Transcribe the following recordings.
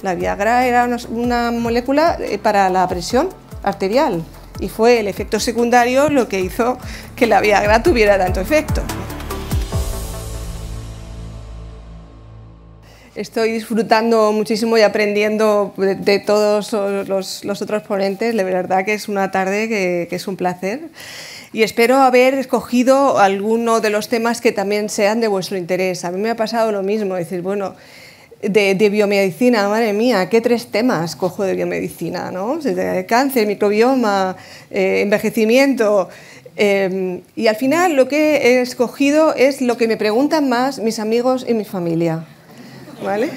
La Viagra era una molécula para la presión arterial y fue el efecto secundario lo que hizo que la Viagra tuviera tanto efecto. Estoy disfrutando muchísimo y aprendiendo de todos los otros ponentes. De verdad que es una tarde que es un placer. Y espero haber escogido alguno de los temas que también sean de vuestro interés. A mí me ha pasado lo mismo, decir, bueno, de biomedicina, madre mía, ¿qué 3 temas cojo de biomedicina, ¿no? Cáncer, microbioma, envejecimiento. Y al final lo que he escogido es lo que me preguntan más mis amigos y mi familia, ¿vale?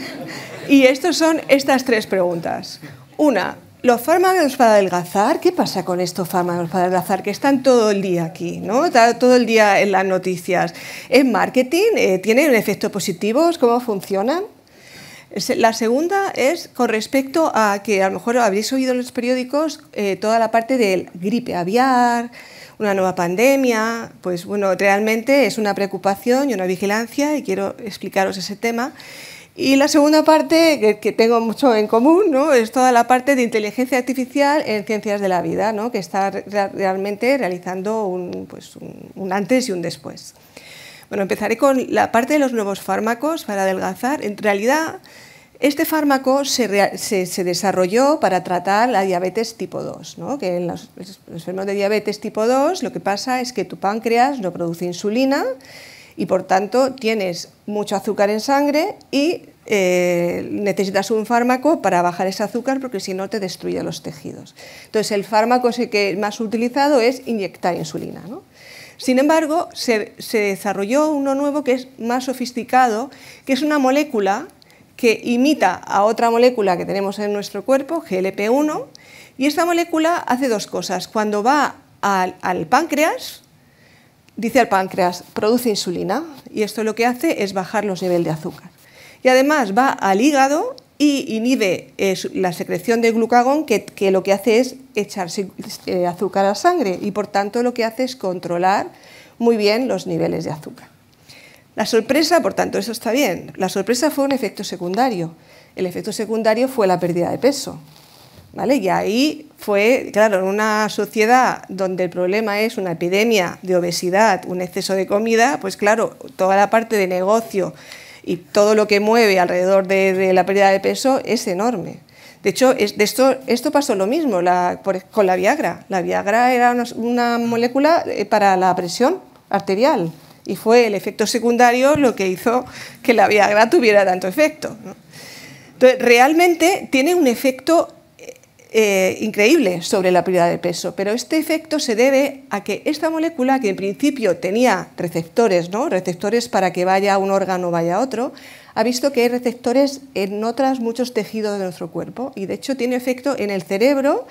Y estos son estas 3 preguntas. Una, ¿los fármacos para adelgazar? ¿Qué pasa con estos fármacos para adelgazar que están todo el día aquí, ¿no? Está todo el día en las noticias? ¿Es marketing? ¿Tienen efectos positivos? ¿Cómo funcionan? La segunda es con respecto a que a lo mejor habréis oído en los periódicos toda la parte del gripe aviar, una nueva pandemia. Pues bueno, realmente es una preocupación y una vigilancia y quiero explicaros ese tema. Y la segunda parte, que tengo mucho en común, ¿no? Es toda la parte de inteligencia artificial en ciencias de la vida, ¿no? Que está realmente realizando un antes y un después. Bueno, empezaré con la parte de los nuevos fármacos para adelgazar. En realidad, este fármaco se desarrolló para tratar la diabetes tipo 2, ¿no? Que en los enfermos de diabetes tipo 2 lo que pasa es que tu páncreas no produce insulina y por tanto tienes mucho azúcar en sangre y necesitas un fármaco para bajar ese azúcar porque si no te destruye los tejidos. Entonces el fármaco que más utilizado es inyectar insulina, ¿no? Sin embargo, se desarrolló uno nuevo que es más sofisticado, que es una molécula que imita a otra molécula que tenemos en nuestro cuerpo, GLP-1, y esta molécula hace 2 cosas. Cuando va al páncreas, dice al páncreas, produce insulina, y esto lo que hace es bajar los niveles de azúcar. Y además va al hígado y inhibe la secreción de glucagón, que lo que hace es echarse azúcar a la sangre, y por tanto lo que hace es controlar muy bien los niveles de azúcar. La sorpresa, por tanto, eso está bien. La sorpresa fue un efecto secundario. El efecto secundario fue la pérdida de peso, ¿vale? Y ahí fue, claro, en una sociedad donde el problema es una epidemia de obesidad, un exceso de comida, pues claro, toda la parte de negocio y todo lo que mueve alrededor de la pérdida de peso es enorme. De hecho, esto pasó lo mismo con la Viagra. La Viagra era una molécula para la presión arterial y fue el efecto secundario lo que hizo que la Viagra tuviera tanto efecto, ¿no? Entonces, realmente tiene un efecto increíble sobre la pérdida de peso, pero este efecto se debe a que esta molécula, que en principio tenía receptores, ¿no? Receptores para que vaya a un órgano o vaya a otro, ha visto que hay receptores en muchos tejidos de nuestro cuerpo y de hecho tiene efecto en el cerebro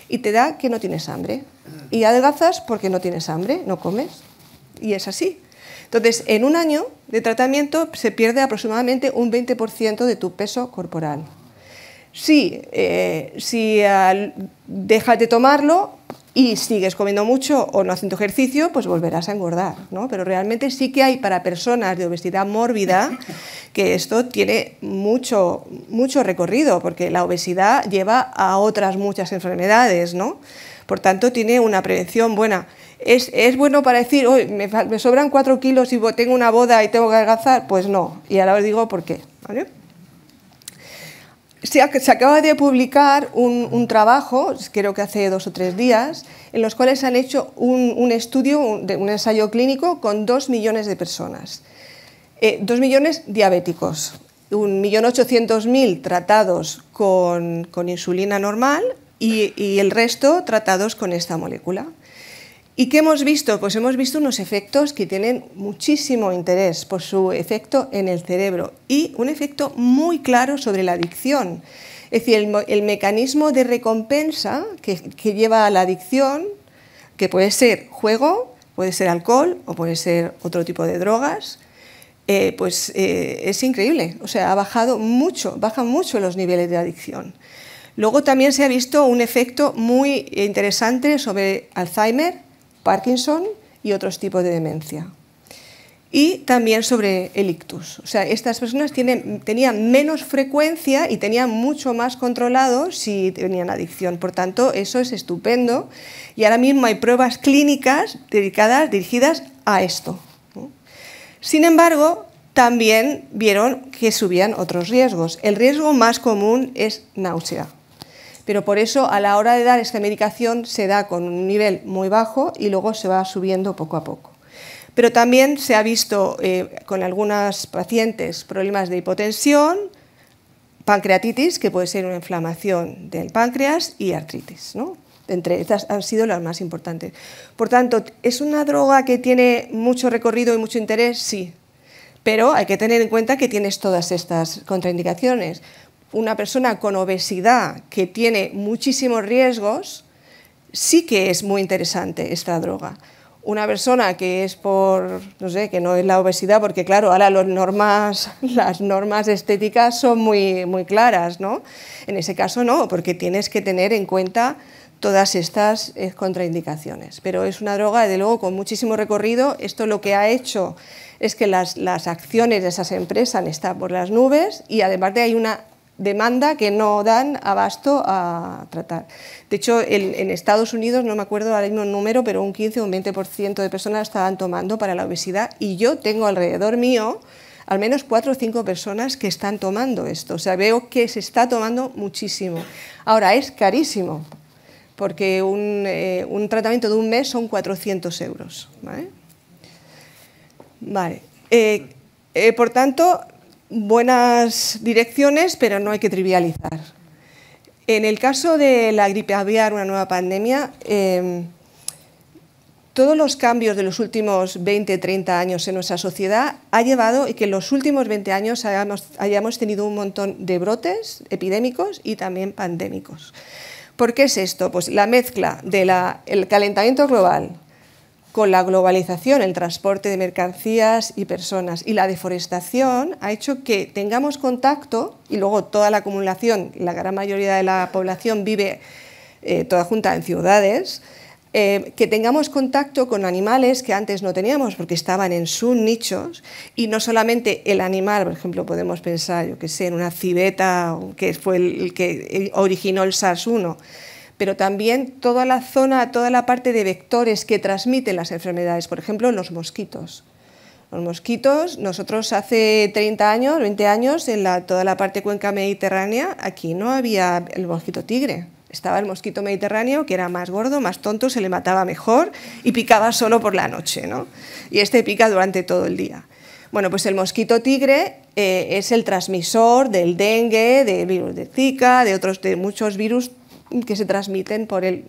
y te da que no tienes hambre. Y adelgazas porque no tienes hambre, no comes. Y es así. Entonces, en un año de tratamiento se pierde aproximadamente un 20% de tu peso corporal. Si dejas de tomarlo y sigues comiendo mucho o no haciendo ejercicio, pues volverás a engordar, ¿no? Pero realmente sí que hay para personas de obesidad mórbida que esto tiene mucho recorrido, porque la obesidad lleva a otras muchas enfermedades, ¿no? Por tanto, tiene una prevención buena. ¿Es bueno para decir, hoy me sobran 4 kilos y tengo una boda y tengo que adelgazar? Pues no, y ahora os digo por qué, ¿vale? Se acaba de publicar un trabajo, creo que hace 2 o 3 días, en los cuales han hecho un estudio, un ensayo clínico con 2 millones de personas. 2 millones diabéticos, 1.800.000 tratados con insulina normal y el resto tratados con esta molécula. ¿Y qué hemos visto? Pues hemos visto unos efectos que tienen muchísimo interés por su efecto en el cerebro y un efecto muy claro sobre la adicción. Es decir, el mecanismo de recompensa que lleva a la adicción, que puede ser juego, puede ser alcohol o puede ser otro tipo de drogas, es increíble. O sea, bajan mucho los niveles de adicción. Luego también se ha visto un efecto muy interesante sobre Alzheimer, Parkinson y otros tipos de demencia. y también sobre el ictus. O sea, estas personas tenían menos frecuencia y tenían mucho más controlado si tenían adicción. Por tanto, eso es estupendo y ahora mismo hay pruebas clínicas dirigidas a esto, ¿no? Sin embargo, también vieron que subían otros riesgos. El riesgo más común es náusea. Pero por eso a la hora de dar esta medicación se da con un nivel muy bajo y luego se va subiendo poco a poco. Pero también se ha visto con algunas pacientes problemas de hipotensión, pancreatitis, que puede ser una inflamación del páncreas, y artritis, ¿no? Entre estas han sido las más importantes. Por tanto, ¿es una droga que tiene mucho recorrido y mucho interés? Sí, pero hay que tener en cuenta que tienes todas estas contraindicaciones. Una persona con obesidad que tiene muchísimos riesgos, sí que es muy interesante esta droga. Una persona que es no sé, que no es la obesidad, porque claro, ahora las normas estéticas son muy claras, ¿no? En ese caso no, porque tienes que tener en cuenta todas estas contraindicaciones. Pero es una droga, desde luego, con muchísimo recorrido. Esto lo que ha hecho es que las acciones de esas empresas están por las nubes y además hay una demanda que no dan abasto a tratar. De hecho, en Estados Unidos, no me acuerdo ahora mismo el número, pero un 15 o un 20% de personas estaban tomando para la obesidad y yo tengo alrededor mío al menos 4 o 5 personas que están tomando esto. O sea, veo que se está tomando muchísimo. Ahora, es carísimo, porque un tratamiento de un mes son 400 euros. ¿Vale? Por tanto, buenas direcciones, pero no hay que trivializar. En el caso de la gripe aviar, una nueva pandemia, todos los cambios de los últimos 20, 30 años en nuestra sociedad ha llevado a que en los últimos 20 años hayamos tenido un montón de brotes epidémicos y también pandémicos. ¿Por qué es esto? Pues la mezcla del calentamiento global con la globalización, el transporte de mercancías y personas y la deforestación ha hecho que tengamos contacto y luego toda la acumulación, la gran mayoría de la población vive toda junta en ciudades, que tengamos contacto con animales que antes no teníamos porque estaban en sus nichos y no solamente el animal, por ejemplo, podemos pensar, yo que sé, en una civeta que fue el que originó el SARS-1, pero también toda la zona, toda la parte de vectores que transmiten las enfermedades, por ejemplo, los mosquitos. Los mosquitos, nosotros hace 30 años, 20 años, en toda la parte cuenca mediterránea, aquí no había el mosquito tigre. Estaba el mosquito mediterráneo, que era más gordo, más tonto, se le mataba mejor y picaba solo por la noche, ¿no? Y este pica durante todo el día. Bueno, pues el mosquito tigre es el transmisor del dengue, del virus de Zika, de muchos virus que se transmiten por él.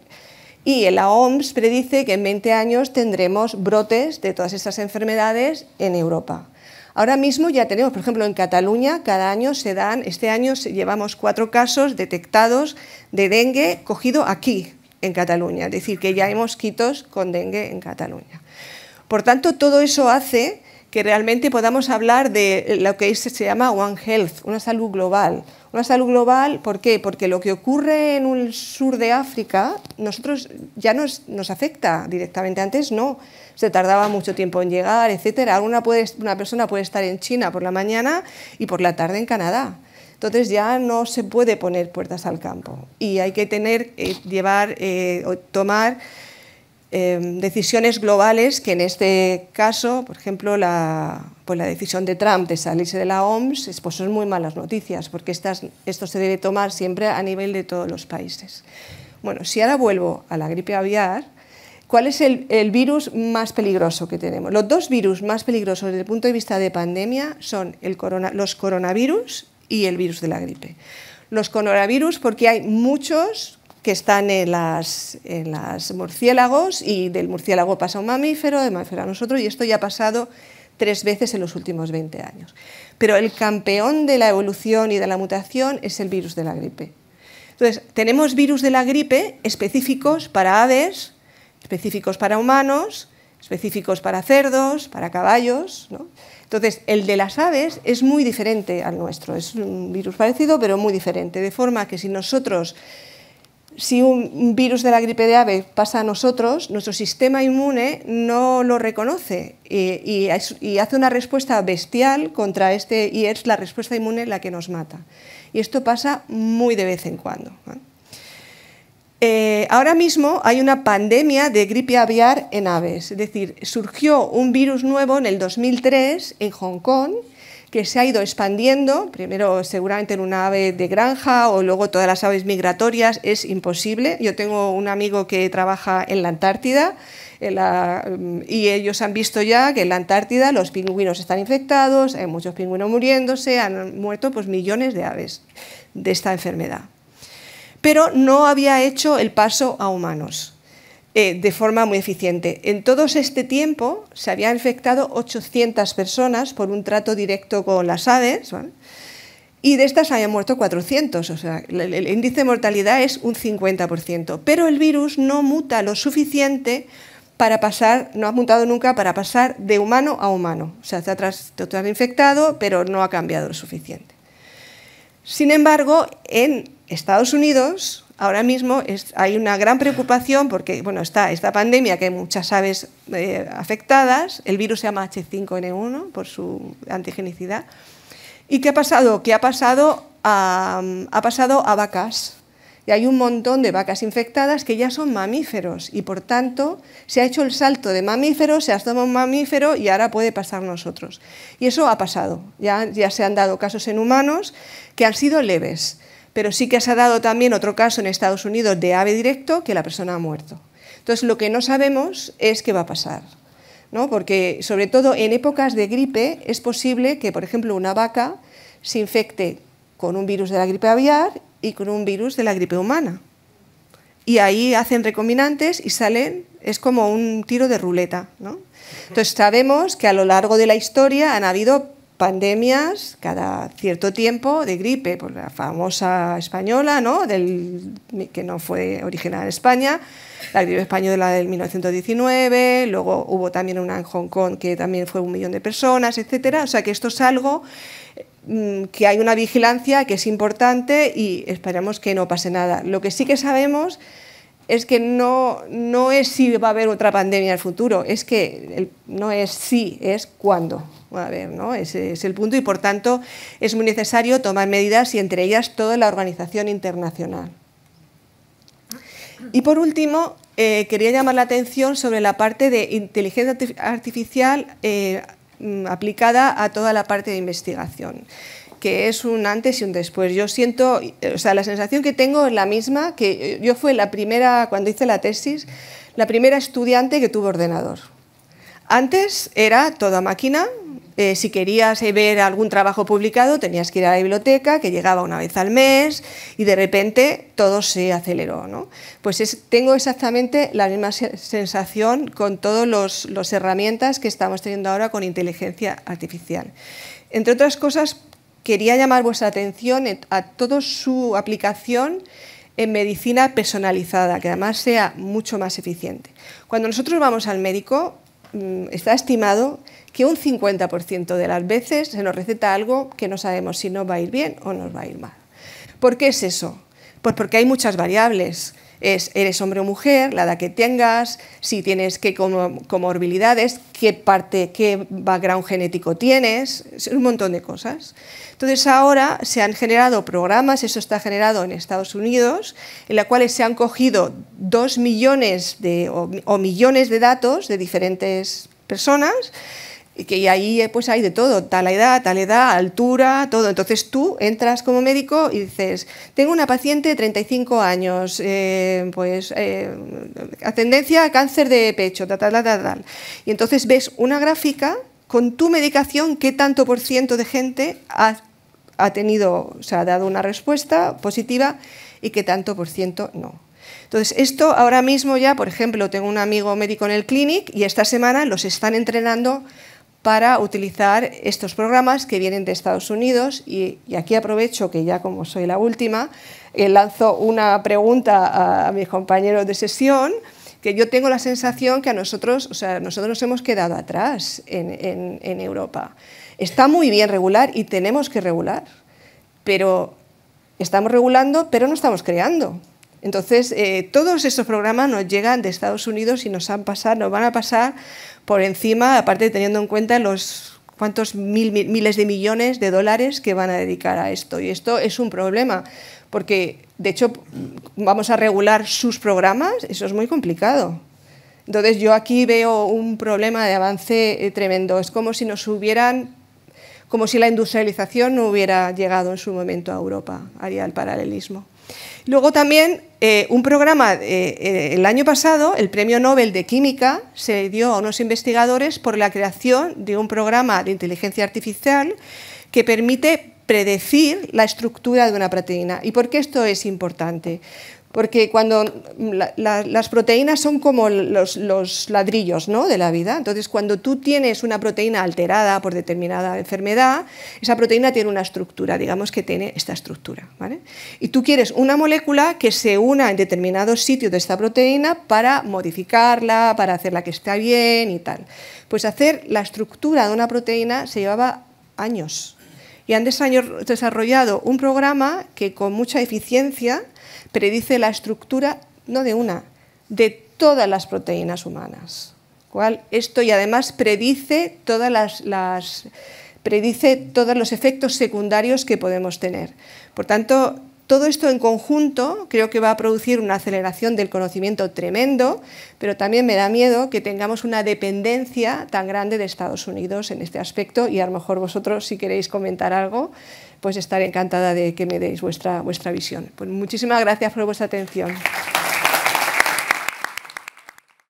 Y la OMS predice que en 20 años tendremos brotes de todas estas enfermedades en Europa. Ahora mismo ya tenemos, por ejemplo, en Cataluña, cada año este año llevamos 4 casos detectados de dengue cogido aquí, en Cataluña. Es decir, que ya hay mosquitos con dengue en Cataluña. Por tanto, todo eso hace que realmente podamos hablar de lo que se llama One Health, una salud global. Una salud global, ¿por qué? Porque lo que ocurre en el sur de África, nosotros ya nos afecta directamente. Antes no, se tardaba mucho tiempo en llegar, etc. Una persona puede estar en China por la mañana y por la tarde en Canadá. Entonces ya no se puede poner puertas al campo y hay que tomar decisiones globales que en este caso, por ejemplo, la decisión de Trump de salirse de la OMS, pues son muy malas noticias, porque esto se debe tomar siempre a nivel de todos los países. Bueno, si ahora vuelvo a la gripe aviar, ¿cuál es el virus más peligroso que tenemos? Los 2 virus más peligrosos desde el punto de vista de pandemia son los coronavirus y el virus de la gripe. Los coronavirus porque hay muchos que están en las murciélagos y del murciélago pasa a un mamífero, de mamífero a nosotros, y esto ya ha pasado 3 veces en los últimos 20 años. Pero el campeón de la evolución y de la mutación es el virus de la gripe. Entonces, tenemos virus de la gripe específicos para aves, específicos para humanos, específicos para cerdos, para caballos, ¿no? Entonces, el de las aves es muy diferente al nuestro, es un virus parecido pero muy diferente, de forma que si nosotros si un virus de la gripe de ave pasa a nosotros, nuestro sistema inmune no lo reconoce y hace una respuesta bestial contra y es la respuesta inmune la que nos mata. Y esto pasa muy de vez en cuando, ¿no? Ahora mismo hay una pandemia de gripe aviar en aves, es decir, surgió un virus nuevo en el 2003 en Hong Kong, que se ha ido expandiendo, primero seguramente en una ave de granja o luego todas las aves migratorias, es imposible. Yo tengo un amigo que trabaja en la Antártida y ellos han visto ya que en la Antártida los pingüinos están infectados, hay muchos pingüinos muriéndose, han muerto pues, millones de aves de esta enfermedad. Pero no había hecho el paso a humanos de forma muy eficiente. En todo este tiempo se habían infectado 800 personas por un trato directo con las aves, ¿vale? Y de estas habían muerto 400, o sea, el índice de mortalidad es un 50%. Pero el virus no muta lo suficiente para pasar, no ha mutado nunca para pasar de humano a humano. O sea, te has infectado, pero no ha cambiado lo suficiente. Sin embargo, en Estados Unidos ahora mismo hay una gran preocupación porque bueno, está esta pandemia que hay muchas aves afectadas, el virus se llama H5N1 por su antigenicidad. ¿Y qué ha pasado? Que ha pasado a vacas. Y hay un montón de vacas infectadas que ya son mamíferos y por tanto se ha hecho el salto de mamíferos, se ha tomado un mamífero y ahora puede pasar a nosotros. Y eso ha pasado, ya se han dado casos en humanos que han sido leves, pero sí que se ha dado también otro caso en Estados Unidos de ave directo que la persona ha muerto. Entonces lo que no sabemos es qué va a pasar, ¿no? Porque sobre todo en épocas de gripe es posible que, por ejemplo, una vaca se infecte con un virus de la gripe aviar y con un virus de la gripe humana. Y ahí hacen recombinantes y salen, es como un tiro de ruleta, ¿no? Entonces sabemos que a lo largo de la historia han habido pandemias cada cierto tiempo de gripe, por la famosa española, ¿no? Que no fue originada en España, la gripe española del 1919, luego hubo también una en Hong Kong que también fue 1 millón de personas, etcétera. O sea que esto es algo que hay una vigilancia que es importante y esperamos que no pase nada. Lo que sí que sabemos es que no es si va a haber otra pandemia en el futuro, es que no es si, es cuándo va a haber, ¿no? Ese es el punto y por tanto es muy necesario tomar medidas y entre ellas toda la organización internacional. Y por último, quería llamar la atención sobre la parte de inteligencia artificial aplicada a toda la parte de investigación, que es un antes y un después. Yo siento, o sea, la sensación que tengo es la misma, que yo fui la primera, cuando hice la tesis, la primera estudiante que tuvo ordenador. Antes era toda máquina, si querías ver algún trabajo publicado tenías que ir a la biblioteca, que llegaba una vez al mes y de repente todo se aceleró, ¿no? Pues tengo exactamente la misma sensación con todas las herramientas que estamos teniendo ahora con inteligencia artificial. Entre otras cosas, quería llamar vuestra atención a toda su aplicación en medicina personalizada, que además sea mucho más eficiente. Cuando nosotros vamos al médico, está estimado que un 50% de las veces se nos receta algo que no sabemos si nos va a ir bien o nos va a ir mal. ¿Por qué es eso? Pues porque hay muchas variables. Eres hombre o mujer, la edad que tengas, si tienes qué comorbilidades, qué background genético tienes, un montón de cosas. Entonces ahora se han generado programas, eso está generado en Estados Unidos, en los cuales se han cogido 2 millones o millones de datos de diferentes personas, y ahí pues hay de todo, tal edad, altura, todo. Entonces tú entras como médico y dices, tengo una paciente de 35 años, ascendencia a cáncer de pecho, tal. Y entonces ves una gráfica con tu medicación, qué tanto por ciento de gente ha tenido, o sea, ha dado una respuesta positiva y qué tanto por ciento no. Entonces, esto ahora mismo ya, por ejemplo, tengo un amigo médico en el Clinic y esta semana los están entrenando para utilizar estos programas que vienen de Estados Unidos y aquí aprovecho que ya como soy la última, lanzo una pregunta a mis compañeros de sesión, que yo tengo la sensación que nosotros nos hemos quedado atrás en Europa. Está muy bien regular y tenemos que regular, pero estamos regulando, pero no estamos creando. Entonces, todos esos programas nos llegan de Estados Unidos y nos van a pasar por encima, aparte teniendo en cuenta los cuántos miles de millones de dólares que van a dedicar a esto. Y esto es un problema, porque de hecho vamos a regular sus programas, eso es muy complicado. Entonces yo aquí veo un problema de avance tremendo. Es como si como si la industrialización no hubiera llegado en su momento a Europa, haría el paralelismo. Luego también un programa, el año pasado, el Premio Nobel de Química se dio a unos investigadores por la creación de un programa de inteligencia artificial que permite predecir la estructura de una proteína. ¿Y por qué esto es importante? Porque cuando las proteínas son como los ladrillos, ¿no?, de la vida. Entonces, cuando tú tienes una proteína alterada por determinada enfermedad, esa proteína tiene una estructura, digamos que tiene esta estructura, ¿vale? Y tú quieres una molécula que se una en determinados sitios de esta proteína para modificarla, para hacerla que esté bien y tal. Pues hacer la estructura de una proteína se llevaba años. Y han desarrollado un programa que con mucha eficiencia predice la estructura, no de una, de todas las proteínas humanas. Esto y además predice todos los efectos secundarios que podemos tener. Por tanto, todo esto en conjunto creo que va a producir una aceleración del conocimiento tremendo, pero también me da miedo que tengamos una dependencia tan grande de Estados Unidos en este aspecto, y a lo mejor vosotros, si queréis comentar algo, pues estaré encantada de que me deis vuestra visión. Pues muchísimas gracias por vuestra atención.